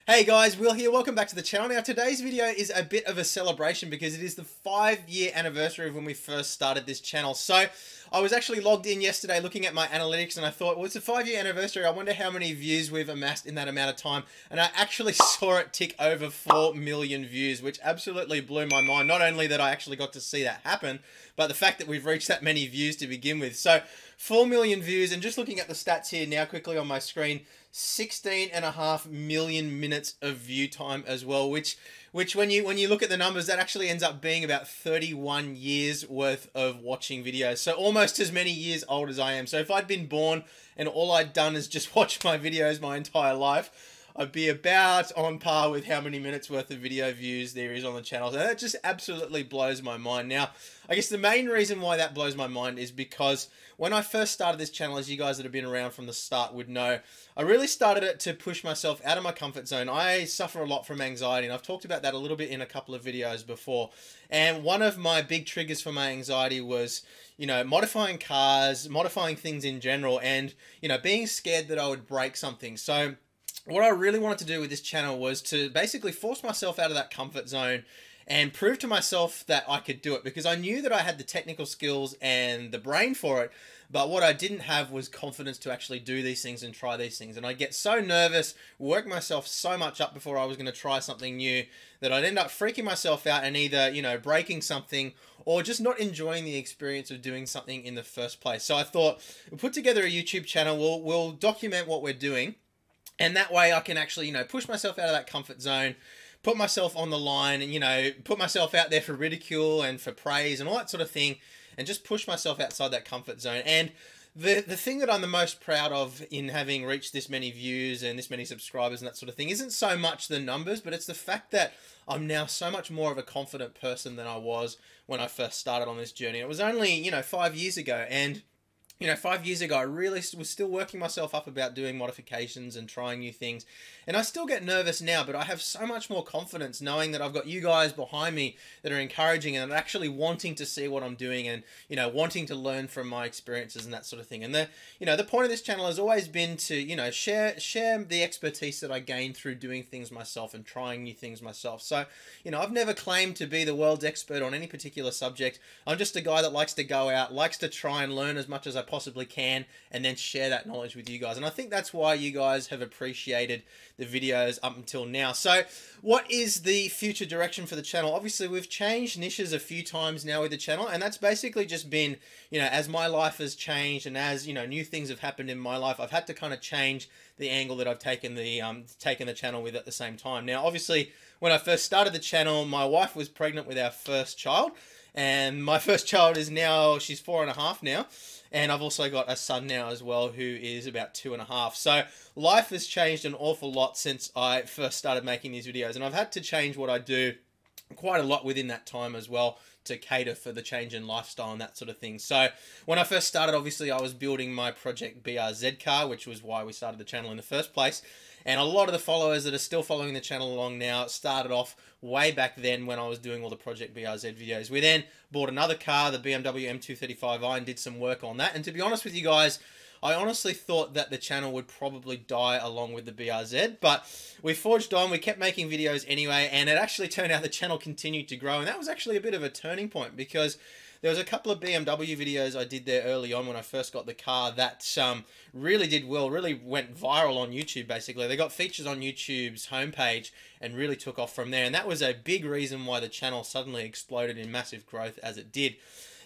Hey guys, Will here. Welcome back to the channel. Now today's video is a bit of a celebration because it is the 5-year anniversary of when we first started this channel. So I was actually logged in yesterday looking at my analytics and I thought, well, it's a 5-year anniversary. I wonder how many views we've amassed in that amount of time. And I actually saw it tick over 4 million views, which absolutely blew my mind. Not only that I actually got to see that happen, but the fact that we've reached that many views to begin with. So 4 million views, and just looking at the stats here now quickly on my screen, 16.5 million minutes of view time as well, which when you look at the numbers, that actually ends up being about 31 years worth of watching videos. So almost as many years old as I am. So if I'd been born and all I'd done is just watch my videos my entire life, I'd be about on par with how many minutes worth of video views there is on the channel. So that just absolutely blows my mind. Now, I guess the main reason why that blows my mind is because when I first started this channel, as you guys that have been around from the start would know, I really started it to push myself out of my comfort zone. I suffer a lot from anxiety, and I've talked about that a little bit in a couple of videos before. And one of my big triggers for my anxiety was, you know, modifying cars, modifying things in general, and, you know, being scared that I would break something. So what I really wanted to do with this channel was to basically force myself out of that comfort zone and prove to myself that I could do it, because I knew that I had the technical skills and the brain for it, but what I didn't have was confidence to actually do these things and try these things. And I get so nervous, work myself so much up before I was going to try something new, that I'd end up freaking myself out and either, you know, breaking something or just not enjoying the experience of doing something in the first place. So I thought, we'll put together a YouTube channel, we'll document what we're doing, and that way I can actually, you know, push myself out of that comfort zone, put myself on the line, and, you know, put myself out there for ridicule and for praise and all that sort of thing, and just push myself outside that comfort zone. And the thing that I'm the most proud of in having reached this many views and this many subscribers and that sort of thing isn't so much the numbers, but it's the fact that I'm now so much more of a confident person than I was when I first started on this journey. It was only, you know, 5 years ago, and you know, 5 years ago, I really was still working myself up about doing modifications and trying new things. And I still get nervous now, but I have so much more confidence knowing that I've got you guys behind me that are encouraging and actually wanting to see what I'm doing and, you know, wanting to learn from my experiences and that sort of thing. And the point of this channel has always been to, you know, share the expertise that I gained through doing things myself and trying new things myself. So, you know, I've never claimed to be the world's expert on any particular subject. I'm just a guy that likes to go out, likes to try and learn as much as I possibly can, and then share that knowledge with you guys. And I think that's why you guys have appreciated the videos up until now. So what is the future direction for the channel? Obviously, we've changed niches a few times now with the channel, and that's basically just been, you know, as my life has changed and as, you know, new things have happened in my life, I've had to kind of change the angle that I've taken the channel with at the same time. Now, obviously, when I first started the channel, my wife was pregnant with our first child, and my first child is now, she's 4.5 now. And I've also got a son now as well, who is about 2.5. So life has changed an awful lot since I first started making these videos. And I've had to change what I do quite a lot within that time as well to cater for the change in lifestyle and that sort of thing. So when I first started, obviously I was building my Project BRZ car, which was why we started the channel in the first place. And a lot of the followers that are still following the channel along now started off way back then when I was doing all the Project BRZ videos. We then bought another car, the BMW M235i, and did some work on that. And to be honest with you guys, I honestly thought that the channel would probably die along with the BRZ, but we forged on, we kept making videos anyway, and it actually turned out the channel continued to grow. And that was actually a bit of a turning point, because there was a couple of BMW videos I did there early on when I first got the car that really did well, really went viral on YouTube basically. They got features on YouTube's homepage and really took off from there. And that was a big reason why the channel suddenly exploded in massive growth as it did.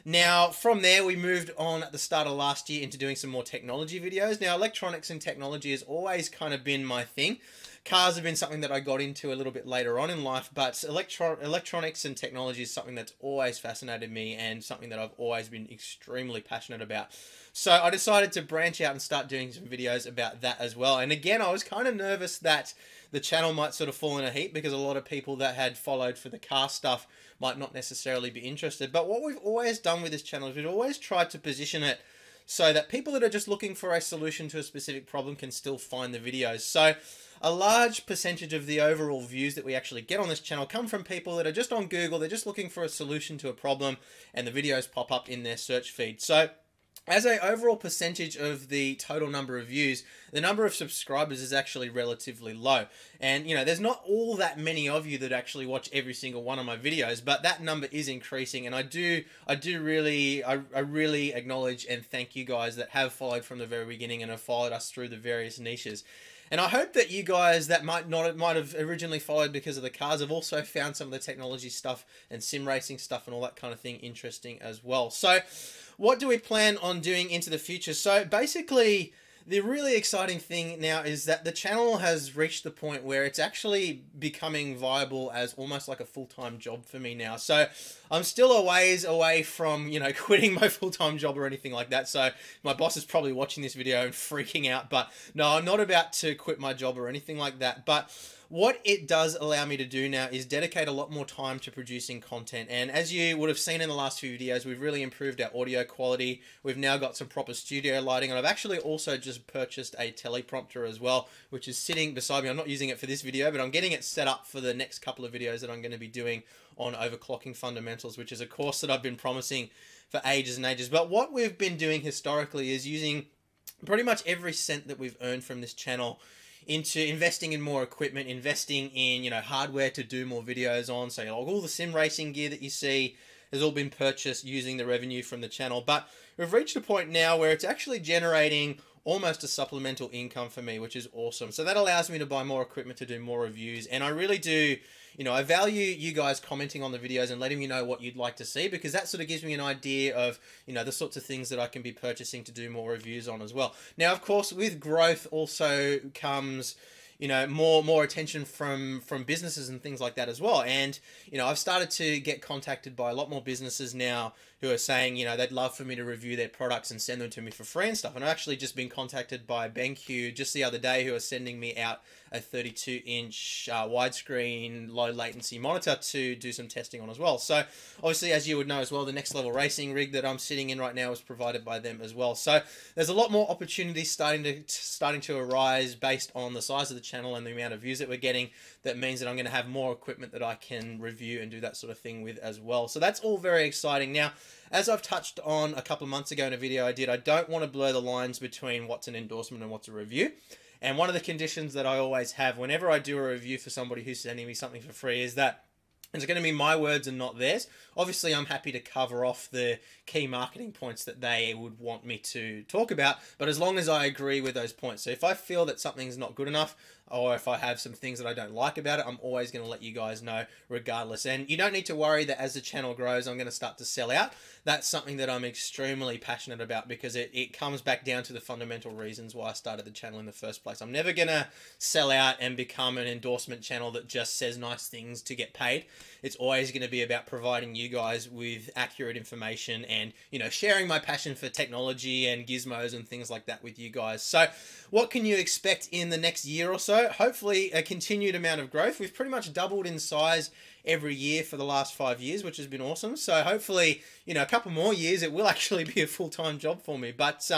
Now, from there, we moved on at the start of last year into doing some more technology videos. Now, electronics and technology has always kind of been my thing. Cars have been something that I got into a little bit later on in life, but electronics and technology is something that's always fascinated me and something that I've always been extremely passionate about. So I decided to branch out and start doing some videos about that as well. And again, I was kind of nervous that the channel might sort of fall in a heap, because a lot of people that had followed for the car stuff might not necessarily be interested. But what we've always done with this channel is we've always tried to position it so that people that are just looking for a solution to a specific problem can still find the videos. So a large percentage of the overall views that we actually get on this channel come from people that are just on Google, they're just looking for a solution to a problem, and the videos pop up in their search feed. So as a overall percentage of the total number of views, the number of subscribers is actually relatively low. And, you know, there's not all that many of you that actually watch every single one of my videos, but that number is increasing. And I really acknowledge and thank you guys that have followed from the very beginning and have followed us through the various niches. And I hope that you guys that might have originally followed because of the cars have also found some of the technology stuff and sim racing stuff and all that kind of thing interesting as well. So what do we plan on doing into the future? So basically, the really exciting thing now is that the channel has reached the point where it's actually becoming viable as almost like a full-time job for me now. So I'm still a ways away from, you know, quitting my full-time job or anything like that. So my boss is probably watching this video and freaking out, but no, I'm not about to quit my job or anything like that. But what it does allow me to do now is dedicate a lot more time to producing content. And as you would have seen in the last few videos, we've really improved our audio quality. We've now got some proper studio lighting, and I've actually also just purchased a teleprompter as well, which is sitting beside me. I'm not using it for this video, but I'm getting it set up for the next couple of videos that I'm going to be doing on overclocking fundamentals, which is a course that I've been promising for ages and ages. But what we've been doing historically is using pretty much every cent that we've earned from this channel into investing in more equipment, investing in, you know, hardware to do more videos on. So, you know, all the sim racing gear that you see has all been purchased using the revenue from the channel. But we've reached a point now where it's actually generating almost a supplemental income for me, which is awesome. So that allows me to buy more equipment to do more reviews. And I really do, you know, I value you guys commenting on the videos and letting me know what you'd like to see, because that sort of gives me an idea of, you know, the sorts of things that I can be purchasing to do more reviews on as well. Now, of course, with growth also comes, you know, more attention from businesses and things like that as well. And, you know, I've started to get contacted by a lot more businesses now who are saying, you know, they'd love for me to review their products and send them to me for free and stuff. And I've actually just been contacted by BenQ just the other day, who are sending me out a 32-inch widescreen low latency monitor to do some testing on as well. So obviously, as you would know as well, the Next Level Racing rig that I'm sitting in right now is provided by them as well. So there's a lot more opportunities starting to arise based on the size of the channel and the amount of views that we're getting. That means that I'm going to have more equipment that I can review and do that sort of thing with as well. So that's all very exciting. Now, as I've touched on a couple of months ago in a video I did, I don't want to blur the lines between what's an endorsement and what's a review. And one of the conditions that I always have whenever I do a review for somebody who's sending me something for free is that it's going to be my words and not theirs. Obviously, I'm happy to cover off the key marketing points that they would want me to talk about, but as long as I agree with those points. So if I feel that something's not good enough, or if I have some things that I don't like about it, I'm always going to let you guys know regardless. And you don't need to worry that as the channel grows, I'm going to start to sell out. That's something that I'm extremely passionate about, because it comes back down to the fundamental reasons why I started the channel in the first place. I'm never going to sell out and become an endorsement channel that just says nice things to get paid. It's always going to be about providing you guys with accurate information and, you know, sharing my passion for technology and gizmos and things like that with you guys. So what can you expect in the next year or so? Hopefully a continued amount of growth. We've pretty much doubled in size every year for the last 5 years, which has been awesome. So hopefully, you know, a couple more years, it will actually be a full-time job for me. But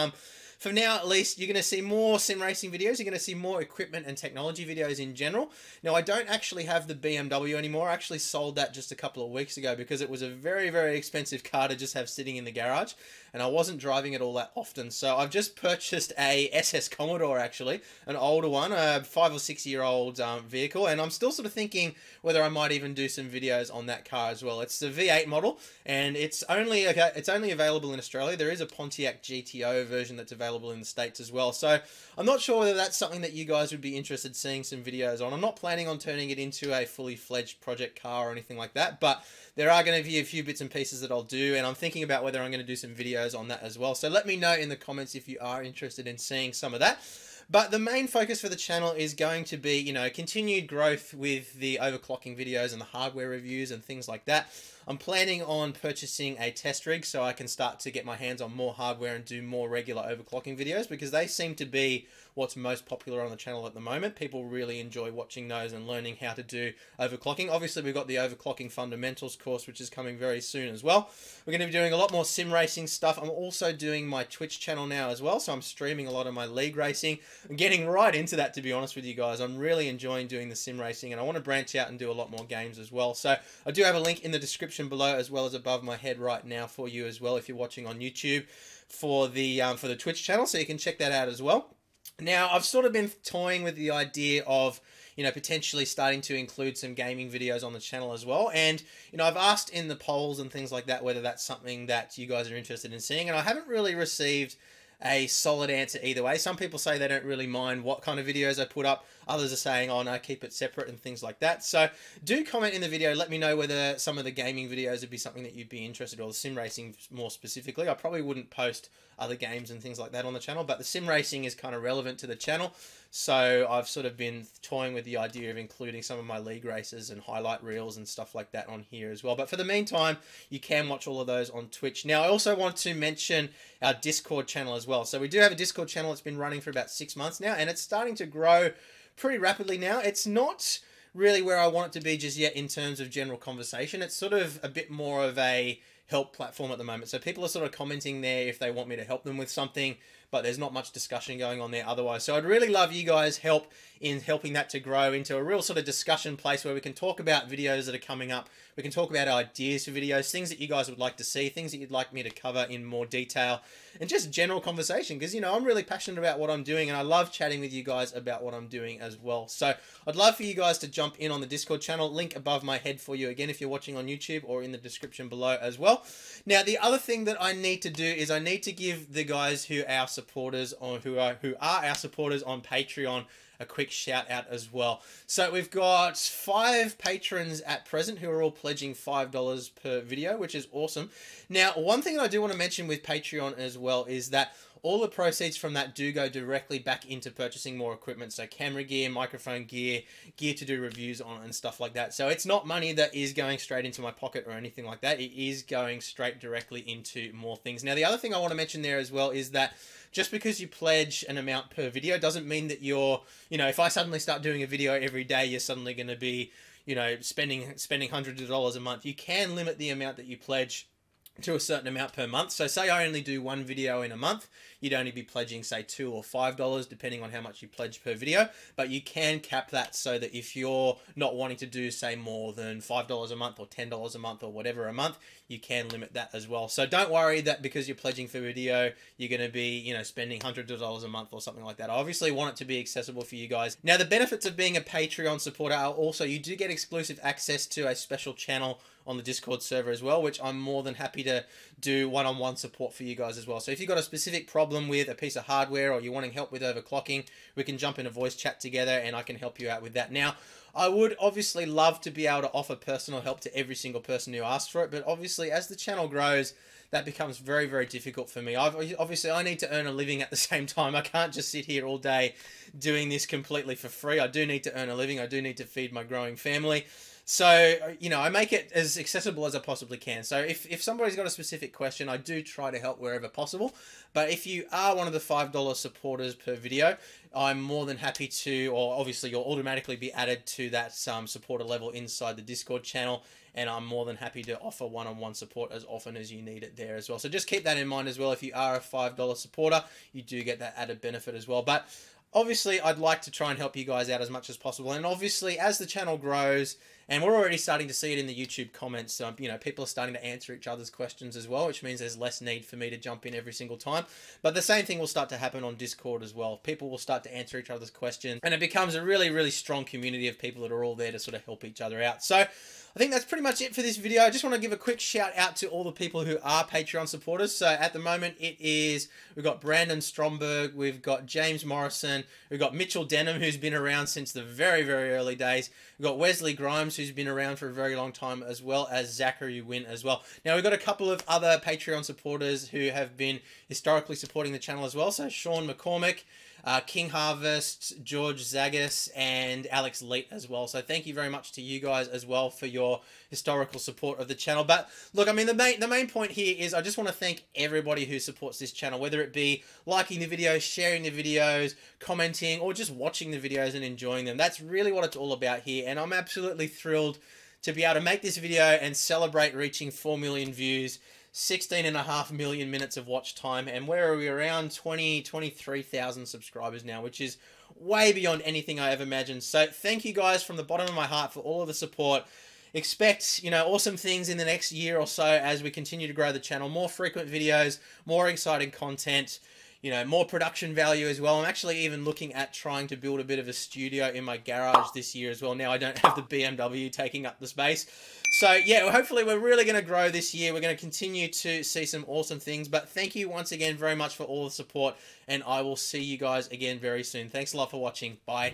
for now, at least, you're going to see more sim racing videos. You're going to see more equipment and technology videos in general. Now, I don't actually have the BMW anymore. I actually sold that just a couple of weeks ago because it was a very, very expensive car to just have sitting in the garage, and I wasn't driving it all that often. So I've just purchased a SS Commodore, actually, an older one, a 5 or 6 year old vehicle, and I'm still sort of thinking whether I might even do some videos on that car as well. It's the V8 model, and it's only available in Australia. There is a Pontiac GTO version that's available in the States as well. So I'm not sure whether that's something that you guys would be interested in seeing some videos on. I'm not planning on turning it into a fully fledged project car or anything like that, but there are going to be a few bits and pieces that I'll do, and I'm thinking about whether I'm going to do some videos on that as well. So let me know in the comments if you are interested in seeing some of that. But the main focus for the channel is going to be, you know, continued growth with the overclocking videos and the hardware reviews and things like that. I'm planning on purchasing a test rig so I can start to get my hands on more hardware and do more regular overclocking videos, because they seem to be what's most popular on the channel at the moment. People really enjoy watching those and learning how to do overclocking. Obviously, we've got the overclocking fundamentals course, which is coming very soon as well. We're going to be doing a lot more sim racing stuff. I'm also doing my Twitch channel now as well, so I'm streaming a lot of my league racing. I'm getting right into that, to be honest with you guys. I'm really enjoying doing the sim racing, and I want to branch out and do a lot more games as well. So I do have a link in the description below, as well as above my head right now for you as well if you're watching on YouTube, for the Twitch channel, so you can check that out as well. Now, I've sort of been toying with the idea of, you know, potentially starting to include some gaming videos on the channel as well. And, you know, I've asked in the polls and things like that whether that's something that you guys are interested in seeing, and I haven't really received a solid answer either way. Some people say they don't really mind what kind of videos I put up. Others are saying, oh no, keep it separate and things like that. So do comment in the video. Let me know whether some of the gaming videos would be something that you'd be interested in, or the sim racing more specifically. I probably wouldn't post other games and things like that on the channel, but the sim racing is kind of relevant to the channel. So I've sort of been toying with the idea of including some of my league races and highlight reels and stuff like that on here as well. But for the meantime, you can watch all of those on Twitch. Now, I also want to mention our Discord channel as well. So we do have a Discord channel. It's been running for about 6 months now, and it's starting to grow pretty rapidly now. It's not really where I want it to be just yet in terms of general conversation. It's sort of a bit more of a help platform at the moment. So people are sort of commenting there if they want me to help them with something, but there's not much discussion going on there otherwise. So I'd really love you guys' help in helping that to grow into a real sort of discussion place where we can talk about videos that are coming up. We can talk about ideas for videos, things that you guys would like to see, things that you'd like me to cover in more detail, and just general conversation, because, you know, I'm really passionate about what I'm doing and I love chatting with you guys about what I'm doing as well. So I'd love for you guys to jump in on the Discord channel, link above my head for you again if you're watching on YouTube, or in the description below as well. Now, the other thing that I need to do is I need to give the guys who are our supporters on who are our supporters on Patreon a quick shout out as well. So we've got 5 patrons at present who are all pledging $5 per video, which is awesome. Now, one thing that I do want to mention with Patreon as well is that all the proceeds from that do go directly back into purchasing more equipment. So camera gear, microphone gear, gear to do reviews on, and stuff like that. So it's not money that is going straight into my pocket or anything like that. It is going straight directly into more things. Now, the other thing I want to mention there as well is that just because you pledge an amount per video doesn't mean that you're, you know, if I suddenly start doing a video every day, you're suddenly going to be, you know, spending hundreds of dollars a month. You can limit the amount that you pledge to a certain amount per month. So say I only do 1 video in a month, you'd only be pledging say $2 or $5 depending on how much you pledge per video, but you can cap that so that if you're not wanting to do say more than $5 a month or $10 a month or whatever a month, you can limit that as well. So don't worry that because you're pledging for video, you're going to be, you know, spending hundreds of dollars a month or something like that. I obviously want it to be accessible for you guys. Now, the benefits of being a Patreon supporter are also you do get exclusive access to a special channel on the Discord server as well, which I'm more than happy to do one-on-one support for you guys as well. So if you've got a specific problem with a piece of hardware or you're wanting help with overclocking, we can jump in a voice chat together and I can help you out with that. Now, I would obviously love to be able to offer personal help to every single person who asks for it, but obviously as the channel grows, that becomes very, very difficult for me. Obviously, I need to earn a living at the same time. I can't just sit here all day doing this completely for free. I do need to earn a living. I do need to feed my growing family. So, you know, I make it as accessible as I possibly can. So if somebody's got a specific question, I do try to help wherever possible. But if you are one of the $5 supporters per video, I'm more than happy to, or obviously you'll automatically be added to that supporter level inside the Discord channel. And I'm more than happy to offer one-on-one support as often as you need it there as well. So just keep that in mind as well. If you are a $5 supporter, you do get that added benefit as well. But obviously, I'd like to try and help you guys out as much as possible. And obviously, as the channel grows, and we're already starting to see it in the YouTube comments, you know, people are starting to answer each other's questions as well, which means there's less need for me to jump in every single time. But the same thing will start to happen on Discord as well. People will start to answer each other's questions, and it becomes a really, really strong community of people that are all there to sort of help each other out. So I think that's pretty much it for this video. I just want to give a quick shout out to all the people who are Patreon supporters. So at the moment we've got Brandon Stromberg, we've got James Morrison, we've got Mitchell Denham, who's been around since the very, very early days. We've got Wesley Grimes, who's been around for a very long time, as well as Zachary Wynn as well. Now we've got a couple of other Patreon supporters who have been historically supporting the channel as well. So Sean McCormick, King Harvest, George Zagas, and Alex Leet as well. So thank you very much to you guys as well for your historical support of the channel. But look, I mean, the main point here is I just want to thank everybody who supports this channel, whether it be liking the videos, sharing the videos, commenting, or just watching the videos and enjoying them. That's really what it's all about here, and I'm absolutely thrilled to be able to make this video and celebrate reaching 4 million views, 16.5 million minutes of watch time, and where are we? Around 23,000 subscribers now, which is way beyond anything I ever imagined. So thank you guys from the bottom of my heart for all of the support. expect, you know, awesome things in the next year or so as we continue to grow the channel. More frequent videos, more exciting content, you know, more production value as well. I'm actually even looking at trying to build a bit of a studio in my garage this year as well. Now I don't have the BMW taking up the space. So yeah, hopefully we're really going to grow this year. We're going to continue to see some awesome things. But thank you once again very much for all the support. And I will see you guys again very soon. Thanks a lot for watching. Bye.